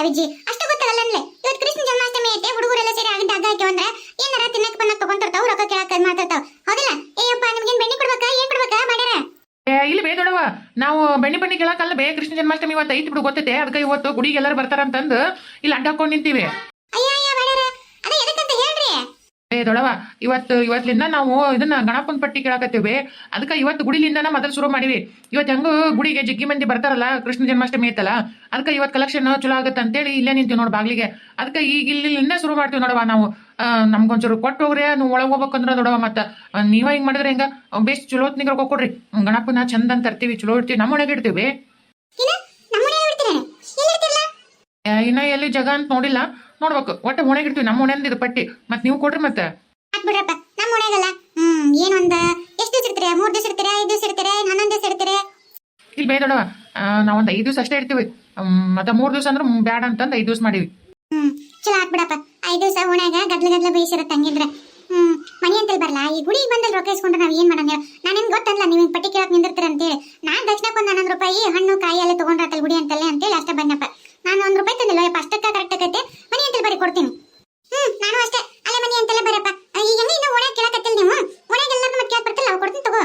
ವಿಜ್ಜಿ ಅಷ್ಟು ಗೊತ್ತಲ್ಲ ಅನ್ಲೆ ಇವತ್ತು ಕೃಷ್ಣ ಜನ್ಮಾಷ್ಟಮಿ ಐತೆ ಹುಡುಗರೆಲ್ಲ ಸೇರಿ ಆಗಂಟ ಹಗ್ಗ ಹಾಕಿ ಅಂದ್ರೆ ಏನಾರ ತಿನ್ನಕ್ ಬನ್ನಕ್ ತಗೊಂತಿರ್ತಾವ ರೊಕ್ಕ ಕೇಳಕ್ ಮಾತಾಡ್ತಾವ ಹೌದಿಲ್ಲ ಏಯಪ್ಪ ನಿಮ್ಗೇನ್ ಬೆಣ್ಣೆ ಕೊಡ್ಬೇಕಾ ಏನ್ ಕೊಡ್ಬೇಕಾ ಮಾಡ್ಯಾರ ಇಲ್ಲಿ ಬೇ ದೊಡವ ನಾವು ಬೆಣ್ಣೆ ಕೇಳಕ್ಕಲ್ಲ ಬೇ ಕೃಷ್ಣ ಜನ್ಮಾಷ್ಟಮಿ ಇವತ್ತು ಐತಿ ಬಿಡು ಗೊತ್ತೈತೆ ಅದಕ್ಕೆ ಇವತ್ತು ಗುಡಿಗೆ ಎಲ್ಲರೂ ಬರ್ತಾರಂತಂದು ಇಲ್ಲಿ ಅಡ್ಡ ಹಾಕೊಂಡು ನಿಂತೀವಿ. ಅಯ್ಯ ಮಾಡ್ಯಾರ ಅದೇ ಎದಕ್ಕಂತ ಹೇಳ್ರಿ. ದೊಡವ ಇವತ್ತಿಂದ ನಾವು ಇದನ್ನ ಗಣಪನ ಪಟ್ಟಿ ಕೇಳಕತ್ತೀವಿ. ಅದಕ್ಕೆ ಇವತ್ತು ಗುಡಿಲಿಂದನ ಮೊದಲು ಶುರು ಮಾಡಿವಿ. ಇವತ್ತು ಹೆಂಗು ಗುಡಿಗೆ ಜಗ್ಗಿ ಮಂದಿ ಬರ್ತಾರಲ್ಲ ಕೃಷ್ಣ ಜನ್ಮಾಷ್ಟಮಿ ಐತಲ್ಲ ಅದಕ್ಕೆ ಇವತ್ತು ಕಲೆಕ್ಷನ್ ಚಲೋ ಆಗುತ್ತೆ ಅಂತೇಳಿ ಇಲ್ಲೇ ನಿಂತೀವಿ ನೋಡು ಬಾಗ್ಲಿಗೆ. ಅದಕ್ಕೆ ಈಗ ಇಲ್ಲಿಂದ ಶುರು ಮಾಡ್ತೀವಿ ನೋಡವ ನಾವು. ನಮ್ಗೊಂಚೂರು ಕೊಟ್ಟು ಹೋಗ್ರಿ ನೀವು ಒಳಗೆ ಹೋಗ್ಬೇಕಂದ್ರೆ ದೊಡವ ಮತ್ತೆ ನೀವ ಹಿಂಗೆ ಮಾಡಿದ್ರೆ ಹೆಂಗ ಬೇಸ್ ಚಲೋ ಹೊತ್ನಿಗೆ ಕೊಡ್ರಿ ಗಣಪನ ಚಂದ ಅಂತ ತರ್ತೀವಿ ಚಲೋ ಇಡ್ತೀವಿ ನಮ್ಮ ಒಳಗೆ ಇಡ್ತೀವಿ. ಇನ್ನ ಎಲ್ಲಿ ಜಗ ಅಂತ ನೋಡಿಲ್ಲ ನೋಡ್ಬೇಕು ಒಟ್ಟು ಒಣಗಿ ಇಡ್ತೀವಿ ನಮ್ಮ ಒಣೆಂದ ಇದು ಪಟ್ಟಿ ಮತ್ತೆ ನೀವು ಕೊಡ್ರಿ ಮತ್ತೆ ಬಿಡ್ರಪ್ಪ ನಮ್ಮ ಒಣಗಲ್ಲ. ಏನೊಂದ ಎಷ್ಟು ದಿವಸ ಇರ್ತೀರ 3 ದಿವಸ ಇರ್ತೀರ 5 ದಿವಸ ಇರ್ತೀರ 11 ದಿವಸ ಇರ್ತೀರ ಇಲ್ಲಿ ಬೇದೊಡವ ನಾವೊಂದು 5 ದಿವಸ ಅಷ್ಟೇ ಇರ್ತೀವಿ ಮತ್ತೆ 3 ದಿವಸ ಅಂದ್ರೆ ಬ್ಯಾಡ ಅಂತಂದು 5 ದಿವಸ ಮಾಡಿವಿ. ಚಲೋ ಬಿಡಪ್ಪ 5 ದಿವಸ ಒಣಗ ಗದ್ಲ ಬೇಯಿಸಿರತ್ತೆ ಹಂಗಿದ್ರೆ. ಮನಿ ಅಂತಲ್ಲಿ ಬರಲ್ಲ ಈ ಗುಡಿಗೆ ಬಂದಲ್ಲಿ ರೊಕ್ಕ ಇಸ್ಕೊಂಡ್ರೆ ನಾವ್ ಏನ್ ಮಾಡೋಣ ನಾನು ನಿಮ್ಗೆ ಗೊತ್ತಲ್ಲ ನೀವು ಪಟ್ಟಿ ಕೇಳಕ್ ನಿಂದಿರ್ತೀರ ಅಂತೇಳಿ ನಾನ್ ದಕ್ಷಿಣಕ್ಕೆ ಒಂದು 11 ರೂಪಾಯಿ ಹಣ್ಣು ಕಾಯಿ ಎಲ್ಲ ತಗೊಂಡ್ರತ್ತಲ್ಲ ಗುಡಿ ಅಂತಲ್ಲೇ ಅಂತೇಳಿ ಅಷ್ಟೇ ಬಂದಪ್ಪ. ನಾನು 1 ರೂಪಾಯಿ ತಂದಿಲ್ಲ ಅಷ್ಟಕ್ಕ ಕರೆಕ್ಟ್ ಆಗೈತೆ ಮನಿ ಅಂತಲ್ಲಿ ಬರೀ ಕೊಡ್ತೀನಿ. ನಾನು ಅಷ್ಟೇ ಅಲ್ಲೇ ಮನಿ ಅಂತಲ್ಲೇ ಬರಪ್ಪ. ಈಗ ಹೆಂಗ ಇನ್ನು ಒಣಗ ಕೇಳಕತ್ತಿಲ್ಲ ನೀವು ಒಣಗೆಲ್ಲ ಮತ್ತೆ ಕೇಳಕ್ ಬರ್ತಿಲ್ಲ ಅವ್ ಕೊಡ್ತೀನಿ ತಗೋ.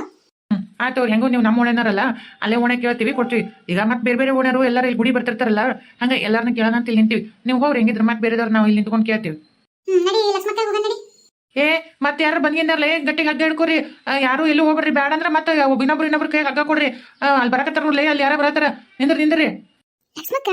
ಆಯ್ತು ಹೆಂಗೋ ನೀವು ನಮ್ಮ ಓಣೆನಾರಲ್ಲ ಅಲ್ಲೇ ಓಣೆ ಕೇಳ್ತೀವಿ ಕೊಡ್ತೀವಿ. ಈಗ ಮತ್ತೆ ಬೇರೆ ಓಣರು ಎಲ್ಲರೂ ಇಲ್ಲಿ ಗುಡಿ ಬರ್ತಿರ್ತಾರಲ್ಲ ಹಂಗೆ ಎಲ್ಲರನ್ನ ಕೇಳೋಣ ಅಂತ ಇಲ್ಲಿ ನಿಂತೀವಿ. ನೀವು ಹೋಗ್ರಿ ಹೆಂಗಿದ್ರೆ ಮತ್ತೆ ಬೇರೆದವ್ರು ನಾವು ಇಲ್ಲಿ ನಿಂತ್ಕೊಂಡು ಕೇಳ್ತೀವಿ. ನಡಿ ಲಕ್ಷ್ಮಕ್ಕ ಹೋಗೋಣ ನಡಿ. ಮತ್ತೆ ಯಾರು ಬಂದಿದ್ದಾರಲ್ಲ ಗಟ್ಟಿಗೆ ಹಗ್ಗ ಹಿಡ್ಕೊರಿ ಯಾರು ಎಲ್ಲೂ ಹೋಗ್ರಿ ಬೇಡ ಅಂದ್ರೆ ಮತ್ತೆ ಇನ್ನೊಬ್ರು ಕೈ ಹಗ್ಗ ಕೊಡ್ರಿ ಅಲ್ಲಿ ಬರಕತ್ತಾರ ನೋಡ್ಲಿ ಅಲ್ಲಿ ಯಾರ ಬರತ್ತಾರ ನಿಂದ್ರಿ. ಲಕ್ಷ್ಮಕ್ಕ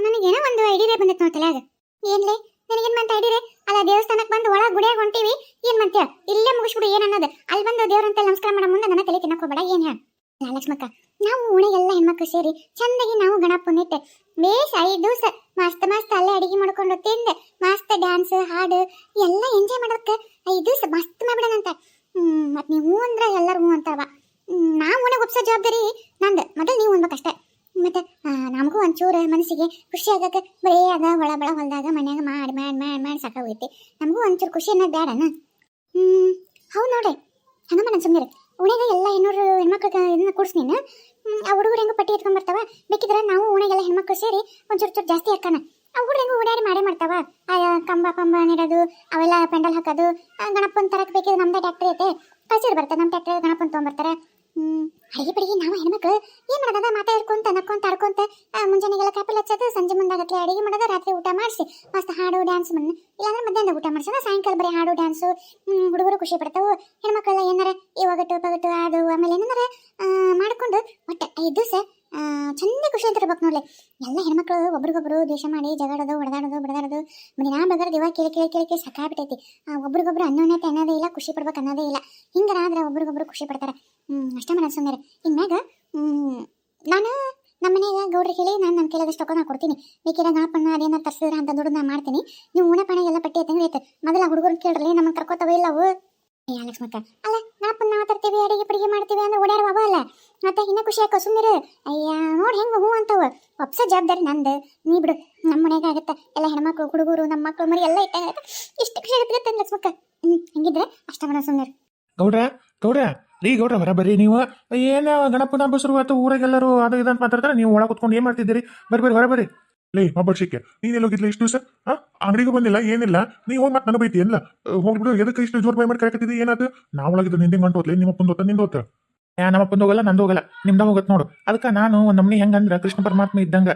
ನನಗೇನೋ ಒಂದು ಐಡಿಯಾ ಬಂದಿತ್ತು ನೋಡ್ತಲ್ಲ ಅದು ಏನ್ಲೇ ನನಗೇನ್ ಮಂತ ಐಡಿಯಾ ಅಲ್ಲ ದೇವಸ್ಥಾನಕ್ಕೆ ಬಂದು ಒಳಗೆ ಗುಡಿಯಾಗ ಹೊಂಟಿವಿ ಏನ್ ಮಂತ್ಯ ಇಲ್ಲೇ ಮುಗಿಸ್ಬಿಡು ಏನ್ ಅನ್ನೋದು ಅಲ್ಲಿ ಬಂದು ದೇವ್ರಂತ ನಮಸ್ಕಾರ ಮಾಡೋ ಮುಂದೆ ನನ್ನ ತಲೆ ತಿನ್ನಕ್ ಹೋಗ್ಬೇಡ ಏನ್ ಹೇಳ ಲಕ್ಷ್ಮಕ್ಕ. ನಾವು ಉಣಿಗೆಲ್ಲ ಹೆಣ್ಮಕ್ಳು ಸೇರಿ ಚಂದಾಗಿ ನಾವು ಗಣಪನಿಟ್ಟೆ ಬೇಸ್ 5 ದಿವಸ ಮಸ್ತ್ ಅಲ್ಲೇ ಅಡಿಗೆ ಮಾಡ್ಕೊಂಡು ತಿಂದು ಮಸ್ತ್ ಡ್ಯಾನ್ಸ್ ಹಾಡು ಎಲ್ಲ ಎಂಜಾಯ್ ಮಾಡೋದಕ್ಕೆ 5 ದಿವಸ ಮಸ್ತ್ ಮಾಡ್ಬಿಡೋಣಂತ. ಮತ್ ನೀವು ಅಂದ್ರೆ ಎಲ್ಲರೂ ಹೂ ಅಂತಾವ. ನಾವು ಉಣಿಗೆ ಒಪ್ಸೋ ಜವಾಬ್ದಾರಿ ನಂದು ಮೊದಲು ನೀವು ಅನ್ಬೇಕಷ್ಟೇ. ಮತ್ತೆ ನಮಗೂ ಒಂಚೂರು ಮನಸ್ಸಿಗೆ ಖುಷಿ ಆಗಕ್ಕೆ ಬರೀ ಅದ ಒಳ ಹೊಲದಾಗ ಮನ್ಯಾಗ ಮಾಡಿ ಸಾಕಾಗೋಯ್ತಿ. ನಮಗೂ ಒಂಚೂರು ಖುಷಿ ಅನ್ನೋದು ಬೇಡನ. ಹೌದು ನೋಡ್ರಿ ಹಂಗ ನನ್ನ ಸುಮ್ಮನೆ ಉಣಿಗೆ ಎಲ್ಲ ಇನ್ನೂರು ಹೆಣ್ಮಕ್ಳು ಇದನ್ನ ಕೂಡ್ಸಿ ನೀನು ಆ ಹುಡುಗರು ಹೆಂಗು ಪಟ್ಟಿ ಎತ್ಕೊಂಡ್ ಬರ್ತಾವ ಬೇಕಿದ್ರೆ ನಾವು ಉಣಿಗೆಲ್ಲ ಹೆಣ್ಮಕ್ಳು ಸೇರಿ ಒಂಚೂರು ಜಾಸ್ತಿ ಹಾಕೋಣ. ಆ ಹುಡುಗರು ಹೆಂಗು ಓಡಾಡಿ ಮಾಡ್ತಾವ ಕಂಬ ನೆಡೋದು ಅವೆಲ್ಲ ಪೆಂಡಲ್ ಹಾಕೋದು ಗಣಪನ ತರಕ್ ಬೇಕಿದ್ರೆ ನಮ್ದೇ ಟ್ಯಾಕ್ಟ್ರಿ ಐತೆ ಕಳ್ಸಿರ್ ಬರ್ತದೆ ನಮ್ಮ ಟ್ಯಾಕ್ಟ್ರಿ ಗಣಪನ ತೊಗೊಂಬರ್ತಾರೆ. ಅಡಿಗೆ ಪಡಿಗೆ ನಾವು ಹೆಣ್ಮಕ್ಳು ಏನ್ ಮಾಡೋದ ಮಾತಾಡ್ಕೊಂತ ನಕ್ಕೊಂತ ಆಡ್ಕೊಂತ ಮುಂಜಾನೆಗೆಲ್ಲ ಕಾಪಿಲ್ ಹಚ್ಚೋದು ಸಂಜೆ ಮುಂದಾಗತ್ಲೆ ಅಡಿಗೆ ಮಾಡೋದು ರಾತ್ರಿ ಊಟ ಮಾಡಿಸಿ ಮಸ್ತ್ ಹಾಡು ಡ್ಯಾನ್ಸ್ ಇಲ್ಲಾಂದ್ರೆ ಮಧ್ಯಾಹ್ನ ಊಟ ಮಾಡ್ಸೋದು ಸಾಯಂಕಾಲ ಬರೀ ಹಾಡು ಡ್ಯಾನ್ಸು ಹುಡುಗರು ಖುಷಿ ಪಡ್ತಾವು ಹೆಣ್ಮಕ್ಳೆಲ್ಲ ಏನಾರ ಈ ಒಗಟು ಅದು ಆಮೇಲೆ ಏನಾರ ಮಾಡ್ಕೊಂಡು ಒಟ್ಟು 5 ದಿವಸ ಚಂದ ಖುಷಿ ಅಂತ ಇರ್ಬೇಕು ನೋಡ್ಲಿ. ಎಲ್ಲ ಹೆಣ್ಮಕ್ಳು ಒಬ್ರಿಗೊಬ್ರು ದ್ವೇಷ ಮಾಡಿ ಜಗಳೋದು ಬಡದಾಡೋದು ದಿನಾ ಬಗರ್ ದಿವ ಕೇಳಿ ಸಾಕಾಗ್ಬಿಟ್ಟೈತಿ. ಒಬ್ರಿಗೊಬ್ರು ಅನ್ಯೋನ್ಯತೆ ಅನ್ನೋದೇ ಇಲ್ಲ ಖುಷಿ ಪಡ್ಬೇಕು ಅನ್ನೋದೇ ಇಲ್ಲ. ಹಿಂಗಾದ್ರೆ ಒಬ್ರಿಗೊಬ್ರು ಖುಷಿ ಪಡ್ತಾರೆ. ಅಷ್ಟೇ ಮನ ಸುಮ್ಮನೆ ಇನ್ಮ್ಯಾಗ ನಾನು ನಮ್ಮ ಮನೆಯಾಗ ಗೌಡ್ರಿಗೆ ಹೇಳಿ ನನ್ನ ಕೈಲಾದಷ್ಟು ರೊಕ್ಕ ಕೊಡ್ತೀನಿ. ಬೇಕಿದ್ರೆ ಗಣಪನ ಅದೇನಾರು ತರ್ಸಿದ್ರೆ ಅಂತ ದುಡ್ಡು ನಾನು ಮಾಡ್ತೀನಿ. ನೀವು ಉಣ ಪಣೆಗೆಲ್ಲ ಪಟ್ಟಿ ಐತಂದ್ರೆ ಐತೆ ಮೊದಲ ಹುಡುಗರು ಕೇಳ್ರಿ ನಮ್ಮನ್ನು ಕರ್ಕೋತಾವ ಇಲ್ಲ ಅವು ಲಕ್ಷ್ಮಕ್ಕ ಅಲ್ಲ ಗಣಪನ ನಾವು ತರ್ತೀವಿ ಅಡಿಗೆ ಪಡಿಗೆ ಮಾಡ್ತೀವಿ ಅಂದ್ರೆ ಓಡಾಡುವ ಅಲ್ಲ ಮತ್ತೆ ಇನ್ನ ಖುಷಿ ಆಕೋ ಸುಮ್ಮನೆ ಅಯ್ಯ ನೋಡಿ ಹೆಂಗ ಹೂ ಅಂತವ ಒಪ್ಸ ಜವಾಬ್ದಾರಿ ನಂದು ನೀ ಬಿಡು. ನಮ್ಮ ಮನೆಯಾಗ ಆಗತ್ತೆ ಎಲ್ಲ ಹೆಣ್ಮಕ್ಳು ಹುಡುಗರು ನಮ್ಮ ಮಕ್ಕಳು ಮರಿ ಎಲ್ಲ ಇಟ್ಟಾಗತ್ತೆ ಇಷ್ಟು ಖುಷಿ ಆಗತ್ತೆ ಲಕ್ಷ್ಮಕ್ಕ. ಹಂಗಿದ್ರೆ ಅಷ್ಟ ಮನ ಸುಮ್ಮನೆ ಗೌಡ್ರ ಗೌಡ್ರ ಬರಬರ್ರಿ ನೀವು ಏನು ಗಣಪನ ಹಬ್ಬ ಶುರುವಾತು ಊರಾಗೆಲ್ಲರೂ ಅದು ಇದಂತ ಮಾತಾಡ್ತಾರೆ ನೀವು ಒಳಗೆ ಕುತ್ಕೊಂಡು ಏನು ಮಾಡ್ತಿದ್ದೀರಿ ಬರ್ರಿ ಹೊರಬರ್ರಿ. ಲೇ ಮಬ್ಬರ್ಷಿಕೆ ನೀನೆಲ್ಲ ಹೋಗಿದ್ಲ ಇಷ್ಟು ದಿವಸ ಅಂಗಡಿಗೂ ಬಂದಿಲ್ಲ ಏನಿಲ್ಲ ನೀ ಹೋಗಿ ಮತ್ತೆ ನನಗೆ ಬೈತಿ ಎಲ್ಲ ಹೋಗ್ಬಿಡು ಎದಕ್ಕೆ ಇಷ್ಟು ಜೋರ್ ಬೈ ಮಾಡಿ ಕರೆಕತ್ತಿದ್ದಿ ಏನಾದ್ರು ನಾವು ಒಳಗಿದ್ದು ನಿಂದೆ ಗಂಟು ಹೋತ್ಲಿ ನಿಮ್ಮಪ್ಪಂದು ಹೋತ ನಿಂದು ಹೋತ ನಮ್ಮಪ್ಪಂದು ಹೋಗಲ್ಲ ನಂದು ಹೋಗಲ್ಲ ನಿಮ್ದಾಗ ಹೋಗತ್ತೆ ನೋಡು. ಅದಕ್ಕೆ ನಾನು ಒಂದು ನಮ್ನಿ ಹೆಂಗಂದ್ರೆ ಕೃಷ್ಣ ಪರಮಾತ್ಮ ಇದ್ದಂಗೆ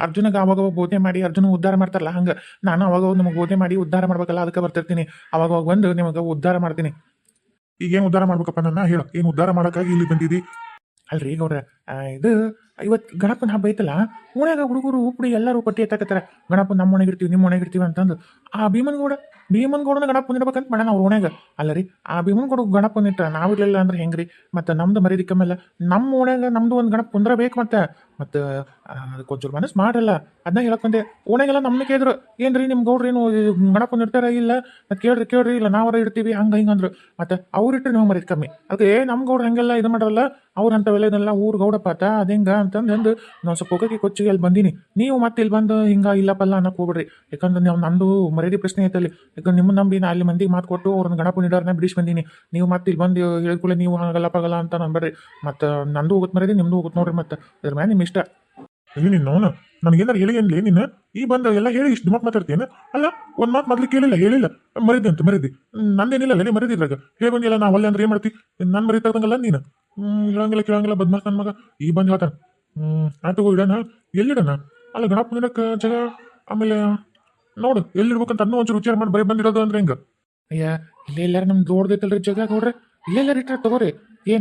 ಅರ್ಜುನಗೆ ಅವಾಗ ಬೋಧನೆ ಮಾಡಿ ಅರ್ಜುನ ಉದ್ಧಾರ ಮಾಡ್ತಾರಲ್ಲ ಹಂಗೆ ನಾನು ಅವಾಗ ನಿಮಗೆ ಬೋಧನೆ ಮಾಡಿ ಉದ್ಧಾರ ಮಾಡ್ಬೇಕಲ್ಲ ಅದಕ್ಕೆ ಬರ್ತಿರ್ತೀನಿ. ಅವಾಗ ಬಂದು ನಿಮಗೆ ಉದ್ಧಾರ ಮಾಡ್ತೀನಿ. ಈಗೇನು ಉದ್ಧಾರ ಮಾಡ್ಬೇಕಪ್ಪ ನನ್ನ ಹೇಳ ಏನು ಉದ್ಧಾರ ಮಾಡೋಕ್ಕಾಗಿ ಇಲ್ಲಿ ಬಂದಿದ್ದಿ? ಅಲ್ರಿ ಗೌಡ್ರ ಇದು ಇವತ್ತು ಗಣಪನ ಹಬ್ಬ ಐತಲ್ಲ ಓಣ್ಯಾಗ ಹುಡುಗರು ಉಪ್ಪಡಿ ಎಲ್ಲರೂ ಪಟ್ಟಿ ಎತ್ತಾಕತ್ತಾರ ಗಣಪನ ನಮ್ಮ ಮನೆಗಿರ್ತೀವಿ ನಿಮ್ಮ ಮನೆಗಿರ್ತೀವಿ ಅಂತಂದು ಆ ಭೀಮನ್ಗೌಡನ ಗಣಪನ ಇರ್ಬೇಕಂತ ಮಾಡೋಣ ಅವ್ರ ಓಣ್ಯಾಗ ಅಲ್ಲರಿ ಆ ಭೀಮನ್ಗೌಡ ಗಣಪನ ಇಟ್ಟ ನಾವಿರ್ಲಿಲ್ಲ ಅಂದ್ರೆ ಹೆಂಗ್ರಿ ಮತ್ತೆ ನಮ್ದು ಮರಿದಿಕ್ಕಮ್ಮೆಲ್ಲ ನಮ್ಮ ಓಣ್ಯಾಗ ನಮ್ದು ಒಂದು ಗಣಪ ಕುಂದ್ರಬೇಕು ಮತ್ತೆ ಅದಕ್ಕೊಂಚೂರು ಮನಸ್ಸು ಮಾಡಲ್ಲ ಅದನ್ನ ಹೇಳಕ್ ಬಂದೆ. ಓಣ್ಯಾಗೆಲ್ಲ ನಮ್ಮನ್ನ ಕೇಳಿದ್ರು ಏನ್ರಿ ನಿಮ್ಮ ಗೌಡ್ರು ಏನು ಗಣಪನ ಇರ್ತಾರ ಇಲ್ಲ ಮತ್ತೆ ಕೇಳ್ರಿ ಇಲ್ಲ ನಾವರ ಇಡ್ತೀವಿ ಹಿಂಗೆ ಅಂದ್ರು ಮತ್ತೆ ಅವ್ರು ಇಟ್ಟರೆ ನಾವು ಮರಿದ ಕಮ್ಮಿ ಅದಕ್ಕೆ ನಮ್ಮ ಗೌಡ್ರು ಹಂಗೆಲ್ಲ ಇದು ಮಾಡಲ್ಲ ಅವ್ರು ಅಂಥವೆಲ್ಲ ಇದನ್ನೆಲ್ಲ ಊರು ಗೌಡಪ್ಪಾತ ಅದೇಂಗ ಅಂತಂದು ನಾವು ಸ್ವಲ್ಪ ಹೋಗಕ್ಕೆ ಕೊಚ್ಚಿಗೆ ಅಲ್ಲಿ ಬಂದೀನಿ. ನೀವು ಮತ್ತೆ ಇಲ್ಲಿ ಬಂದು ಹಿಂಗೆ ಇಲ್ಲಪ್ಪಲ್ಲ ಅನ್ನಕ್ಕೆ ಹೋಗ್ಬಿಡ್ರಿ ಯಾಕಂದ್ರೆ ನಾವು ನಂದು ಮರ್ಯಾದೆ ಪ್ರಶ್ನೆ ಐತಲ್ಲಿ ಯಾಕಂದ್ರೆ ನಿಮ್ಮ ನಂಬಿ ನಾ ಅಲ್ಲಿ ಮಂದಿಗೆ ಮಾತು ಕೊಟ್ಟು ಅವ್ರನ್ನ ಗಣಪನ ಇಡೋರ್ನ ಬಿಡಿಸಿ ಬಂದೀನಿ. ನೀವು ಮತ್ತೆ ಇಲ್ಲಿ ಬಂದು ಹೇಳ್ಕೊಳ್ಳಿ ನೀವು ಆಗಲ್ಲಪ್ಪಾಗಲ್ಲ ಅಂತ ಅನ್ಬೇಡ್ರಿ ಮತ್ತೆ ನಂದು ಹೋಗುತ್ತೆ ಮರ್ಯಾದೆ ನಿಮ್ದು ಹೋಗುತ್ತೆ ನೋಡ್ರಿ ಮತ್ತೆ ಅದ್ರ ಮೇಲೆ ನಿಮ್ಮ ಇಷ್ಟ. ನೀನು ಅವನು ನನಗೇನಾರು ಹೇಳಿ ಅನ್ಲಿ ನೀನು ಈ ಬಂದು ಎಲ್ಲ ಹೇಳಿ ಇಷ್ಟು ಮಾತು ಮಾತಾಡ್ತೀನಿ ಅಲ್ಲ ಒಂದು ಮಾತು ಮೊದ್ಲು ಹೇಳಿಲ್ಲ ಮರಿದಿ ಅಂತ ಮರಿದಿ ನಂದೇನಿಲ್ಲ ನೀ ಮರಿದಿದ್ರಾಗ ಹೇಳಿ ಬಂದಿಲ್ಲ ನಾ ಒಳ್ಳೆ ಅಂದ್ರೆ ಏನು ಮಾಡ್ತಿ ನಾನು ಮರಿತಾದಂಗಲ್ಲ ನೀನು ಹೇಳಂಗಿಲ್ಲ ಕೇಳಂಗಿಲ್ಲ ಬದ್ಮಾಸ್ ನನ್ನ ಮಗ ಈ ಬಂದು ಹೇಳ್ತಾನೆ ಆಯ್ತು ಇಡೋಣ ಎಲ್ಲಿಡೋಣ ಅಲ್ಲ ಗಣಪನ ದಿನಕ್ಕೆ ಜಾಗ ಆಮೇಲೆ ನೋಡು ಎಲ್ಲಿಡ್ಬೇಕಂತ ಅನ್ನೋ ಒಂಚೂರು ವಿಚಾರ ಮಾಡಿ ಬರೀ ಬಂದಿರೋದು ಅಂದ್ರೆ ಹೆಂಗೆ ಅಯ್ಯ ಇಲ್ಲೇ ಎಲ್ಲಾರು ನಮ್ದು ದೊಡ್ಡದೈತಲ್ರಿ ಜಾಗ ನೋಡ್ರಿ ಇಲ್ಲೇ ಎಲ್ಲಾರು ಇಟ್ರೆ ತಗೋರಿ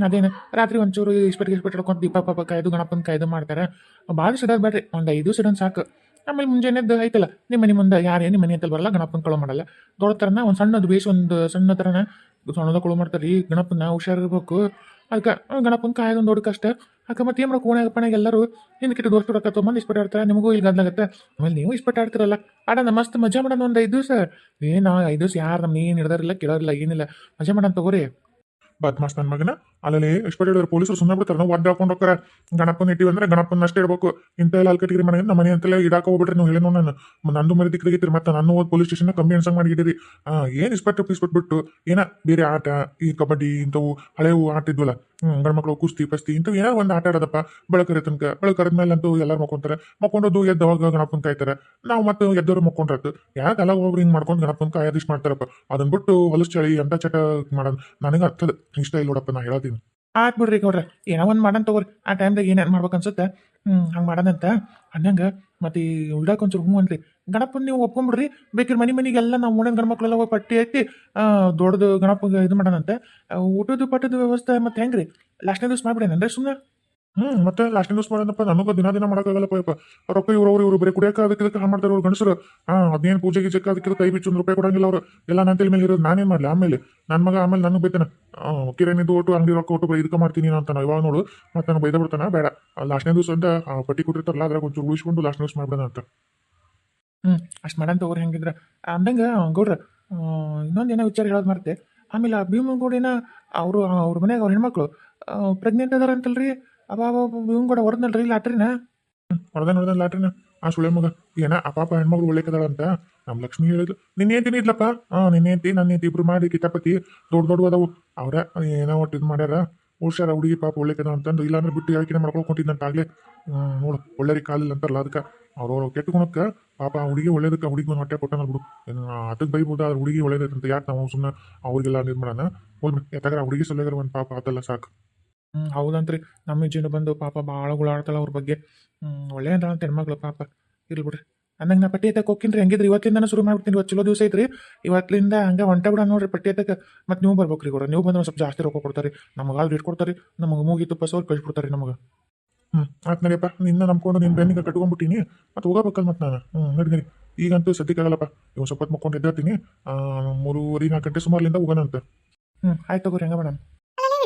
ಅದೇನು ರಾತ್ರಿ ಒಂಚೂರು ಇಸ್ಪೆಟ್ ಹಿಡ್ಕೊಂಡು ದೀಪ ಪಾಪ ಕಾಯ್ದು ಗಣಪನ ಕಾಯ್ದು ಮಾಡ್ತಾರೆ ಭಾಳ ಸಿಡೋದು ಬೇಡ್ರಿ ಒಂದು 5 ದಿವಸ ಇಡೋನ್ ಸಾಕು ಆಮೇಲೆ ಮುಂಜಾನೆದ್ದು ಐತಲ್ಲ ನಿಮ್ಮ ಮನೆ ಮುಂದೆ ನಿಮ್ಮ ಮನೆ ಅಂತಲ್ಲಿ ಬರಲ್ಲ ಗಣಪನ ಕಳು ಮಾಡಲ್ಲ ದೊಡ್ಡ ಥರನ ಒಂದು ಸಣ್ಣದು ಬೇಸ್ ಒಂದು ಸಣ್ಣ ಥರನ ಸಣ್ಣದ ಕಳು ಮಾಡ್ತಾರೆ ರೀ ಗಣಪನ ಹುಷಾರಿರ್ಬೇಕು ಅದಕ್ಕೆ ಗಣಪನ ಕಾಯೋದೊಂದು ದೊಡ್ಡ ಕಷ್ಟ ಅಕ್ಕ ಮತ್ತೆ ಏನು ಕೋಣೆ ಪಣೆಗೆ ಎಲ್ಲರೂ ಹಿಂದಕ್ಕಿಟ್ಟು ದೋಸ್ತು ರೊಕ್ಕ ತೊಗೊಂಡು ಇಸ್ಪೆಟ್ ಆಡ್ತಾರೆ ನಿಮಗೂ ಇಲ್ಲಿ ಗದ್ಲಾಗತ್ತೆ ಆಮೇಲೆ ನೀವು ಇಸ್ಪೆಟ್ ಆಡ್ತಿರಲ್ಲ ಆಡೋಣ ಮಸ್ತ್ ಮಜಾ ಮಾಡೋಣ ಒಂದು 5 ದಿವಸ ಏನು 5 ದಿವಸ ಯಾರು ನಮ್ಮ ಏನು ಹಿಡ್ದಾರಿಲ್ಲ ಕೇಳೋರಿಲ್ಲ ಏನಿಲ್ಲ ಮಜಾ ಮಾಡೋಣ ತಗೋರಿ ಬದ್ಮಾಸ್ ನನ್ನ ಮಗನ ಅಲ್ಲಲ್ಲಿ ಇಷ್ಟು ಹೇಳಿದ್ರೆ ಪೊಲೀಸರು ಸುಮ್ಮನೆ ಬಿಡ್ತಾರೆ ನಾವು ಒದ್ದು ಹಾಕೊಂಡು ಹೋಗ್ತಾರೆ ಗಣಪನ ಇಟ್ಟಿವಿ ಅಂದ್ರೆ ಗಣಪನ ಅಷ್ಟೇ ಇಡಬೇಕು ಇಂಥ ಎಲ್ಲ ಅಲ್ಕಟ್ಟಿಗೆ ಮನೆ ನಮ್ಮ ಮನೆ ಅಂತೆಲ್ಲ ಇಡಾಕ ಹೋಗ್ಬಿಟ್ರಿ ನೀವು ಹೇಳೇನೋ ನಾನು ನಂದು ಮರಿ ದಿಕ್ಕದಾಗಿತ್ರಿ ಮತ್ತೆ ನಾನು ಹೋಗಿ ಪೊಲೀಸ್ ಸ್ಟೇಷನ್ ಕಮ್ಮಿ ಅನ್ಸಂಗ್ ಮಾಡಿದ್ದೀರಿ ಏನು ಇಸ್ಪೆಕ್ಟ್ ಬಿಟ್ಟು ಏನ ಬೇರೆ ಆಟ ಈ ಕಬಡ್ಡಿ ಇಂಥವು ಹಳೆವು ಆಟ ಇದ್ವಲ್ಲ ಗಂಡ್ಮಕ್ಳು ಕುಸ್ತಿ ಪಸ್ತಿ ಇಂಥವು ಏನಾರು ಒಂದು ಆಟ ಆಡೋದಪ್ಪ ಬೆಳಕರಿ ತನಕ ಬೆಳಕರದ ಮೇಲೆ ಅಂತೂ ಎಲ್ಲರೂ ಮಕ್ಕೊಂತಾರೆ ಮಕ್ಕೊಂಡೋದು ಎದ್ದವಾಗ ಗಣಪನ ಕಾಯ್ತಾರೆ ನಾವು ಮತ್ತೆ ಎದ್ದವ್ರು ಮಕ್ಕೊಂಡ್ರತ್ತು ಯಾಕೆ ಎಲ್ಲ ಒಬ್ರು ಹಿಂಗೆ ಮಾಡ್ಕೊಂಡು ಗಣಪನ ಕಾಯೋದಿಷ್ಟು ಮಾಡ್ತಾರಪ್ಪ ಅದನ್ನ ಬಿಟ್ಟು ಹೊಲಸ್ ಚಳಿ ಅಂತ ಚಟ ಮಾಡೋದು ನನಗೆ ಅರ್ಥದ ಇಷ್ಟ ಇಲ್ಲ ನೋಡಪ್ಪ ನಾ ಹೇಳ್ತೀನಿ ಆಯ್ತು ಬಿಡ್ರಿ ಗೌಡ್ರೆ ಏನೋ ಒಂದು ಮಾಡೋಣ ತಗೋರಿ ಆ ಟೈಮ್ದಾಗ ಏನೇನು ಮಾಡ್ಬೇಕು ಅನ್ಸುತ್ತೆ ಹಂಗೆ ಮಾಡೋಣಂತ ಅನ್ನಂಗೆ ಮತ್ತೆ ಇಡಕ್ಕೆ ಒಂಚೂರು ಹ್ಞೂ ಅನ್ರಿ ಗಣಪನ ನೀವು ಒಪ್ಕೊಂಬಿಡ್ರಿ ಬೇಕಿದ್ರೆ ಮನೆಗೆಲ್ಲ ನಾವು ಮೂಡನ್ ಗಣಮಕ್ಳೆಲ್ಲ ಹೋಗಿ ಪಟ್ಟಿ ಹಾಕಿ ದೊಡ್ಡದು ಗಣಪಗೆ ಇದು ಮಾಡೋಣಂತೆ ಊಟದ ಪಟ್ಟದ ವ್ಯವಸ್ಥೆ ಮತ್ತೆ ಹೆಂಗ್ರಿ ಲಾಸ್ಟ್ನೇ ದಿವಸ ಮಾಡ್ಬಿಡೇನಂದ್ರೆ ಸುಮ್ಮನೆ ಮತ್ತೆ ಲಾಸ್ಟ್ ದಿವಸ ಮಾಡೋಣಪ್ಪ ನನಗೂ ದಿನ ಮಾಡೋಕ್ಕಾಗಲ್ಲಪ್ಪ ಯಪ್ಪ ರೊಕ್ಕ ಇವ್ರು ಬರೀ ಕುಡಿಯೋಕೆ ಅದಕ್ಕೆ ಹಾಳು ಮಾಡ್ತಾರೆ ಅವ್ರು ಗಂಡಸರು ಅದೇನು ಪೂಜೆಗೆ ಜಕ್ಕ ಅದಕ್ಕೆ ಕೈ ಬಿಚ್ಚು ₹1 ಕೊಡಂಗಿಲ್ಲ ಅವರು ಎಲ್ಲ ನನ್ನ ತಲೆ ಮೇಲೆ ಇರೋದು ನಾನೇನು ಮಾಡಲಿ ಆಮೇಲೆ ನನ್ನ ಮಗ ಆಮೇಲೆ ನನಗೆ ಬೈತಾನೆ ಕಿರಾಣಿದು ಒಟ್ಟು ಅಂಗಡಿ ರೊಕ್ಕ ಒಟ್ಟು ಇದಕ್ಕೆ ಮಾಡ್ತೀನಿ ಅಂತ ಇವಾಗ ನೋಡು ಮತ್ತೆ ನಾನು ಬೈದ ಬಿಡ್ತಾನೆ ಬೇಡ ಲಾಸ್ಟ್ನೇ ದಿವಸ ಅಂತ ಪಟ್ಟಿ ಕೊಟ್ಟಿರ್ತಾರಲ್ಲ ಅದ್ರಾಗ ಒಂಚೂರು ಉಳಿಸ್ಕೊಂಡು ಲಾಸ್ಟ್ ದಿವಸ ಮಾಡ್ಬಿಡೋಣ ಅಂತ ಅಷ್ಟು ಮಾಡೋಣ ತಗೋರಿ ಹೆಂಗಿದ್ರೆ ಅಂದಂಗೆ ಗೌಡ್ರ ಇನ್ನೊಂದು ಏನೋ ವಿಚಾರ ಹೇಳೋದು ಮರ್ತೆ ಆಮೇಲೆ ಆ ಭೀಮಗೌಡಿನ ಅವ್ರ ಮನ್ಯಾಗ ಅವ್ರ ಹೆಣ್ಮಕ್ಳು ಪ್ರೆಗ್ನೆಂಟ್ ಅದಾರ ಅಂತಲ್ರಿ ಭೀಮಗೌಡ ಹೊರದ್ನಲ್ರಿ ಲಾಟ್ರಿನ ಹೊಡೆದ ಲಾಟ್ರಿನ ಆ ಸುಳೆ ಮಗ ಏನ ಆ ಪಾಪ ಹೆಣ್ಮಗಳು ಒಳ್ಳೆಕದಾಳಂತ ನಮ್ಮ ಲಕ್ಷ್ಮಿ ಹೇಳಿದ್ಲು ನಿನ್ನೆ ಅಂತೀನಿ ಇದ್ಲಪ್ಪ ನಿನ್ನೆ ಅಂತಿ ನನ್ನ ಇಬ್ರು ಮಾಡಿ ಕಿತಾಪತಿ ದೊಡ್ಡ ಅದಾವು ಅವ್ರ ಏನೋ ಒಟ್ಟು ಇದು ಮಾಡ್ಯಾರ ಹುಷಾರ ಹುಡುಗಿ ಪಾಪ ಒಳ್ಳೆಕದ ಅಂತಂದು ಇಲ್ಲಾಂದ್ರೆ ಬಿಟ್ಟು ಯಾಕಿನ ಮಾಡ್ಕೊಳ್ಕೊಂಡಿದ್ದಂತ ಆಗ್ಲೇ ನೋಡು ಒಳ್ಳೆರಿ ಕಾಲಿಲ್ಲ ಅಂತಾರಲ್ಲ ಅದಕ್ಕೆ ಅವ್ರವ್ರು ಕೆಟ್ಟ ಗುಣಕ್ಕೆ ಪಾಪ ಆ ಹುಡುಗಿ ಒಳ್ಳೇದಕ್ಕೆ ಹುಡುಗಿ ಒಂದು ಹೊಟ್ಟೆ ಕೊಟ್ಟನ ಬಿಡು ಅದಕ್ಕೆ ಬೈಬೋದು ಅದ್ರ ಹುಡುಗಿ ಒಳ್ಳೇದಂತ ಯಾಕೆ ನಾವು ಸುಮ್ಮನೆ ಅವ್ರಿಗೆಲ್ಲ ಇದು ಮಾಡೋಣ ಹೋಗ್ಬಿಟ್ಟು ಯಾಕಂದ್ರೆ ಆ ಹುಡುಗಿ ಸೊಲ್ಲೆಗಾರ ಒಂದು ಪಾಪ ಅದೆಲ್ಲ ಸಾಕು ಹೌದಂತ್ರಿ ನಮ್ಮ ಅಜ್ಜಿನ ಬಂದು ಪಾಪ ಭಾಳ ಗುಳಾಡ್ತಾಳ ಅವ್ರ ಬಗ್ಗೆ ಒಳ್ಳೆ ಅಂತ ಹೆಣ್ಮಕ್ಳು ಪಾಪ ಇರ್ಲಿ ಬಿಡ್ರಿ ಅಂದಂಗೆ ನಾ ಪಟ್ಟಿ ಎತ್ತಕ್ಕೆ ಹೋಗ್ತೀನಿ ಹೆಂಗಿದ್ರಿ ಇವತ್ತಿಂದ ಶುರು ಮಾಡ್ಬಿಡ್ತೀನಿ ಇವತ್ತು ಚಲೋ ದಿವಸ ಐತ್ರಿ ಇವತ್ತಿಂದ ಹಂಗೆ ಹೊಂಟ ಬಿಡ ನೋಡ್ರಿ ಪಟ್ಟಿ ಎತ್ತಕ್ಕೆ ಮತ್ತೆ ನೀವು ಬರ್ಬೇಕು ರೀ ನೀವು ಬಂದ್ರೆ ಸ್ವಲ್ಪ ಜಾಸ್ತಿ ರೊಕ್ಕ ಕೊಡ್ತಾರೆ ನಮಗೆ ಆಲ್ ರೇಟ್ ಕೊಡ್ತಾರೆ ನಮಗೆ ಮೂಗಿ ತುಪ್ಪ ಸೋರ್ ಕಳಿಸ್ಬಿಡ್ತಾರೆ ನಮಗೆ ಆಯ್ತು ನಡಿಯಪ್ಪ ನಿನ್ನ ನಂಬ್ಕೊಂಡು ನಿನ್ನ ಬೆನ್ನಿಗೆ ಕಟ್ಕೊಂಡ್ಬಿಟ್ಟಿನಿ ಮತ್ತೆ ಹೋಗಬೇಕಲ್ಲ ಮತ್ತೆ ನಾನು ನಡಿ ಈಗಂತೂ ಸದ್ಯಕ್ಕಾಗಲ್ಲಪ್ಪ ಇವ್ ಸ್ವಲ್ಪ ಹೊತ್ತು ಮಕ್ಕೊಂಡು ಎದ್ದಾಡ್ತೀನಿ 3:30-4 ಗಂಟೆ ಸುಮಾರ್ಲಿಂದ ಹೋಗೋಣ ಅಂತ ಆಯ್ತು ತಗೋರಿ ಹಂಗೆ ಮೇಡಮ್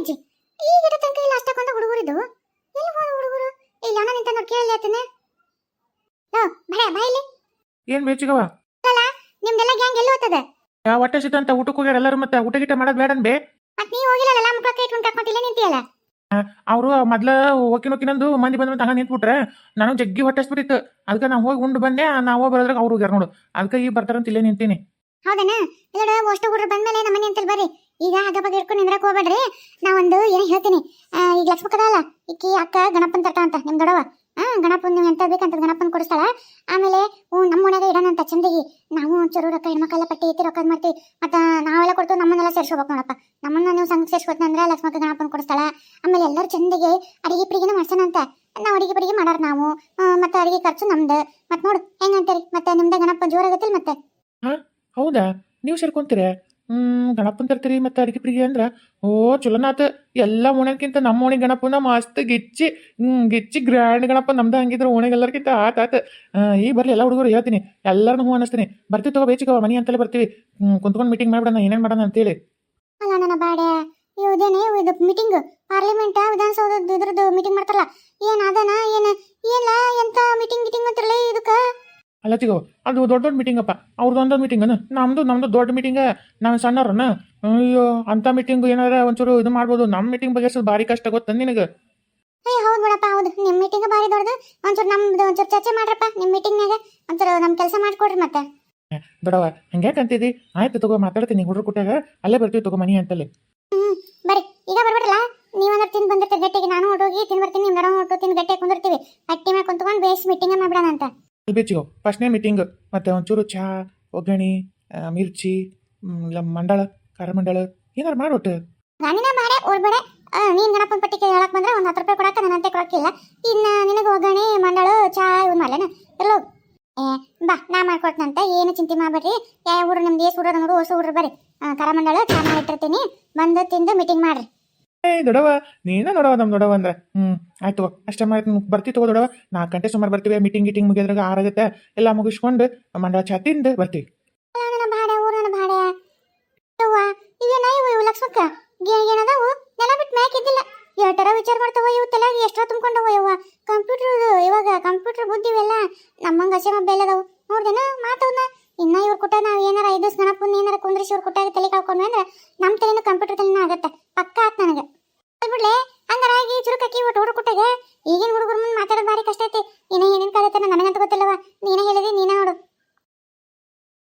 ಅಜ್ಜಿ ಈಗ ತನಕ ಇಲ್ಲಿ ಅಷ್ಟಕ್ಕೊಂದು ಹುಡುಗರಿದ್ದು ಎಲ್ಲಿ ಹೋದ ಹುಡುಗರು ಇಲ್ಲ ಅಣ್ಣ ನಿಂತ ನೋಡಿ ಕೇಳಿ ಆತನೆ ಬಾಯಿಲಿ ಏನು ಬೇಚಿಗವ ಅಲ್ಲ ನಿಮ್ದೆಲ್ಲ ಗ್ಯಾಂಗ್ ಎಲ್ಲಿ ಹೋಗ್ತದೆ ಹೊಟ್ಟೆ ಸಿಟ್ಟಂತ ಊಟಕ್ಕೆ ಹೋಗ್ಯಾರ ಎಲ್ಲರೂ ಮತ್ತೆ ಊಟ ಗಿಟ ಮಾಡೋದು ಬೇಡನ್ ಬೇ ಮತ್ತೆ ನೀವು ಹೋಗಿಲ್ಲ ಮುಖಕ್ಕೆ ಇಟ್ಕೊಂಡು ಕರ್ಕೊಂತಿಲ್ಲ ನಿಂತಿಯಲ್ಲ ಅವರು ಮೊದ್ಲ ಹೋಗಿನೊಕ್ಕಿನಂದು ಮಂದಿ ಬಂದ ಹಂಗೆ ನಿಂತ್ಬಿಟ್ರೆ ನಾನು ಜಗ್ಗಿ ಹೊಟ್ಟೆಸ್ಬಿಟ್ಟಿತ್ತು ಅದಕ್ಕೆ ನಾವು ಹೋಗಿ ಉಂಡು ಬಂದೆ ನಾವು ಬರೋದ್ರಾಗ ಅವ್ರು ಹೋಗ್ಯಾರ ನೋಡು ಅದಕ್ಕೆ ಈಗ ಬರ್ತಾರಂತ ಇಲ್ಲೇ ನಿಂತೀನಿ ಹೌದನ ಇಲ್ಲ ಅಷ್ಟು ಹುಡುಗರು ಬಂದ್ಮೇಲೆ ನಮ್ಮ ಮನೆ ಅಂತಲ್ಲಿ ಬರ್ರಿ ಈಗ ಹಗ್ಗ ಬಗ್ಗೆ ಇಟ್ಕೊಂಡು ನಿಂದ್ರಕ್ಕೆ ಹೋಗ್ಬೇಡ್ರಿ ನಾವೊಂದು ಏನೋ ಹೇಳ್ತೀನಿ ಈಗ ಲಕ್ಷ್ಮಕ್ಕದಲ್ಲ ಈಕಿ ಅಕ್ಕ ಗಣಪನ್ ತರ್ತ ಅಂತ ನಿಮ್ ದೊಡವ ಗಣಪನ್ ನೀವು ಎಂತ ಬೇಕಂತ ಗಣಪನ್ ಕೊಡಿಸ್ತಾಳ ಆಮೇಲೆ ನಮ್ಮ ಮನೆಯಾಗ ಇಡೋಣಂತ ಚಂದಿಗೆ ನಾವು ಒಂಚೂರು ರೊಕ್ಕ ಹೆಣ್ಮಕ್ಳೆಲ್ಲ ಪಟ್ಟಿ ಎತ್ತಿ ರೊಕ್ಕ ಮಾಡ್ತೀವಿ ಮತ್ತೆ ನಾವೆಲ್ಲ ಕೊಡ್ತು ನಮ್ಮನ್ನೆಲ್ಲ ಸೇರ್ಸ್ಕೋಬೇಕು ನೋಡಪ್ಪ ನಮ್ಮನ್ನ ನೀವು ಸಂಘ ಸೇರ್ಸ್ಕೊತಂದ್ರೆ ಲಕ್ಷ್ಮಕ್ಕ ಗಣಪನ್ ಕೊಡಿಸ್ತಾಳ ಆಮೇಲೆ ಎಲ್ಲರೂ ಚಂದಿಗೆ ಅಡಿಗೆ ಪಿಡಿಗೆನ ಮಾಡ್ಸೋಣಂತ ನಾವು ಅಡಿಗೆ ಪಡಿಗೆ ಮಾಡೋರು ನಾವು ಮತ್ತೆ ಅಡಿಗೆ ಖರ್ಚು ನಮ್ದು ಮತ್ತೆ ನೋಡು ಹೆಂಗಂತೀರಿ ಮತ್ತೆ ನಿಮ್ದೆ ಗಣಪ ಜೋರಾಗತ್ತಿಲ್ಲ ಮತ್ತೆ ಹೌದಾ ನೀವು ಸೇರ್ಕೊಂತೀರ ಗಣಪನ್ ತರ್ತೀರಿ ಮತ್ತೆ ಅಡಿಗೆ ಪ್ರಿಗೆ ಅಂದ್ರೆ ಓ ಚಲೋನಾಥ ಎಲ್ಲ ಓಣೆಗಿಂತ ನಮ್ಮ ಓಣಿ ಗಣಪನ ಮಸ್ತ್ ಗಿಚ್ಚಿ ಗ್ರ್ಯಾಂಡ್ ಗಣಪ ನಮ್ದು ಹಂಗಿದ್ರೆ ಓಣೆಗೆಲ್ಲರಿಗಿಂತ ಆತ ಈಗ ಬರ್ಲಿ ಎಲ್ಲ ಹುಡುಗರು ಹೇಳ್ತೀನಿ ಎಲ್ಲರನ್ನೂ ಹೂ ಅನ್ನಿಸ್ತೀನಿ ಬರ್ತೀವಿ ತಗೋ ಬೇಚಿಗವ ಮನೆ ಅಂತಲೇ ಬರ್ತೀವಿ ಕುಂತ್ಕೊಂಡು ಮೀಟಿಂಗ್ ಮಾಡ್ಬಿಡೋಣ ಏನೇನು ಮಾಡೋಣ ಅಂತೇಳಿ ಅಲ್ಲ ನನ್ನ ಬಾಡೆ ಇದೇನೆ ಇದು ಮೀಟಿಂಗ್ ಪಾರ್ಲಿಮೆಂಟ್ ವಿಧಾನಸೌಧದ ಇದ್ರದ್ದು ಮೀಟಿಂಗ್ ಮಾಡ್ತಾರಲ್ಲ ಏನ್ ಅದನ ಏನ ಎಂತ ಮೀಟಿಂಗ್ ಅಂತಾರಲ್ಲ ಇದಕ್ಕೆ ಅಲ್ಲ ಚಿಗೋ ಅದು ದೊಡ್ಡ ಮೀಟಿಂಗ್ ಅಪ್ಪ ಅವ್ರದ್ದೊಂದು ಮೀಟಿಂಗ್ ನಮ್ದು ದೊಡ್ಡ ಮೀಟಿಂಗ್ ನಾವು ಸಣ್ಣವ್ರನ್ನ ಅಯ್ಯೋ ಅಂತ ಮೀಟಿಂಗ್ ಏನಾರ ಒಂಚೂರು ಇದು ಮಾಡ್ಬೋದು ನಮ್ಮ ಮೀಟಿಂಗ್ ಬಗ್ಗೆ ಭಾರಿ ಕಷ್ಟ ಗೊತ್ತ ನಿನಗೆ ಹೌದು ಬಿಡಪ್ಪ ಹೌದು ನಿಮ್ಮ ಮೀಟಿಂಗ್ ಭಾರಿ ದೊಡ್ಡದು ಒಂಚೂರು ನಮ್ದು ಒಂಚೂರು ಚರ್ಚೆ ಮಾಡ್ರಪ್ಪ ನಿಮ್ಮ ಮೀಟಿಂಗ್ನಾಗ ಒಂಚೂರು ನಮ್ಮ ಕೆಲಸ ಮಾಡ್ಕೊಡ್ರಿ ಮತ್ತೆ ಬಿಡವ ಹಂಗ್ಯಾಕೆ ಅಂತಿದ್ದಿ ಆಯ್ತು ತಗೋ ಮಾತಾಡ್ತೀನಿ ಹುಡುಗರು ಕೊಟ್ಟಾಗ ಅಲ್ಲೇ ಬರ್ತೀವಿ ತಗೋ ಮನಿ ಅಂತಲ್ಲಿ ಬರ್ರಿ ಈಗ ಬರ್ಬಿಡ್ರಲ್ಲ ನೀವಂದ್ರೆ ತಿಂದು ಬಂದಿರ್ತೀರಿ ಗಟ್ಟಿಗೆ ನಾನು ಹೊಟ್ಟೋಗಿ ತಿಂದು ಬರ್ತೀನಿ ನಿಮ್ಮ ಹೊಟ್ಟು ತಿಂದು ಗಟ್ಟಿಗೆ ಕುಂದಿರ್ತೀವಿ ಗಟ್ಟಿ ಮೇಲೆ ಕುಂತ್ಕೊಂಡು ಬೇಸ್ ಅಲ್ಲಿ ಬೆಚ್ಚಿಗೋ ಫಸ್ಟ್ನೇ ಮೀಟಿಂಗ್ ಮತ್ತು ಒಂಚೂರು ಚಹಾ ಒಗ್ಗರಣೆ ಮಿರ್ಚಿ ಇಲ್ಲ ಮಂಡಳ ಖಾರ ಮಂಡಳ ಏನಾರು ಮಾಡ್ಬಿಟ್ಟು ನಾನಿನ ಮಾಡೇ ಓಡ್ಬೇಡ. ನೀನ್ ಗಣಪನ ಪಟ್ಟಿಗೆ ಹೇಳಕ್ ಬಂದ್ರೆ ಒಂದು 10 ರೂಪಾಯಿ ಕೊಡಕ್ಕೆ ನನ್ನಂತೆ ಕೊಡಕ್ಕಿಲ್ಲ. ಇನ್ನ ನಿನಗೆ ಒಗ್ಗರಣೆ ಮಂಡಳ ಚಹಾ ಇವ್ ಮಾಡ್ಲೇನ ಎಲ್ಲೋ ಬಾ ನಾ ಮಾಡ್ಕೊಡ್ತಂತ ಏನು ಚಿಂತೆ ಮಾಡ್ಬೇಡ್ರಿ. ಯಾವ ಊರು ನಮ್ದು ಏಸ್ ಊರ ನೋಡು ಹೊಸ ಊರು ಬರ್ರಿ. ಖಾರ ಮಂಡಳ ಚಹಾ ಮಾಡಿಟ್ಟಿರ್ತೀನಿ ಬಂದು ತಿಂದು ಮೀಟಿಂಗ್ ಮಾಡ್ರಿ. ದೊಡವ ನೀನ ದೊಡವ ನಮ್ಮ ದೊಡವ ಅಂದ್ರೆ ಆಯ್ತು ಅಷ್ಟೇ ಮಾಡಿ ಬರ್ತೀವಿ ತಗೋ ದೊಡವ 4 ಗಂಟೆ ಸುಮಾರು ಬರ್ತೀವಿ. ಮೀಟಿಂಗ್ ಮುಗಿಯೋದ್ರಾಗ 6 ಆಗುತ್ತೆ. ಎಲ್ಲ ಮುಗಿಸ್ಕೊಂಡು ಮಂಡಳ ಚಾ ತಿಂದು ಬರ್ತೀವಿ. ನನ್ನ ಭಾಡೆ ಊರನ ಭಾಡೆ ಯವ್ವ ಇವೇನ ಇವು ಲಕ್ಷ್ಮಕ್ಕ ಏನದಾವು ನೆಲ ಬಿಟ್ಟು ಮ್ಯಾಕಿದ್ದಿಲ್ಲ. ಎಷ್ಟರ ವಿಚಾರ ಮಾಡ್ತಾವ ಇವು ತಲೆಯಾಗ ಎಷ್ಟರ ತುಂಬ್ಕೊಂಡವ ಯವ್ವ. ಇವಾಗ ಕಂಪ್ಯೂಟರ್ ಬುದ್ಧಿವೆಲ್ಲ ನಮ್ಮಂಗ ಹಸೆ ಬೆಲ್ಲದವು ನೋಡ್ದೇನ ಮಾತವನ್ನ. ಇನ್ನ ಇವ್ರ ಕುಟ್ಟ ನಾವು ಏನಾರ 5 ದಿವಸ ಗಣಪನ ಏನಾರ ಕುಂದ್ರಿಸಿ ಇವ್ರ ಕುಟ್ಟಾಗ ತಲೆ ಕಳ್ಕೊಂಡ್ವಿ ಅಂದ್ರೆ ನಮ್ಮ ತಲೆನೂ ಕಂಪ್ಯೂಟರ್ ತಲೆನೂ ಆಗತ್ತೆ ಪಕ್ಕ ಆತ್ ನನಗೆ. ಬಿಡ್ಲೆ ಹಂಗಾರಾಗಿ ಚುರುಕಿ ಒಟ್ಟು ಹುಡುಗ ಕುಟ್ಟಾಗ ಈಗಿನ ಹುಡುಗರ ಮುಂದೆ ಮಾತಾಡೋದು ಭಾರಿ ಕಷ್ಟ ಐತಿ. ಏನೇನು ಕಲಿತಾನ ನನಗಂತ ಗೊತ್ತಿಲ್ಲವ. ನೀನೇ ಹೇಳಿದಿ ನೀನೇ ನೋಡು.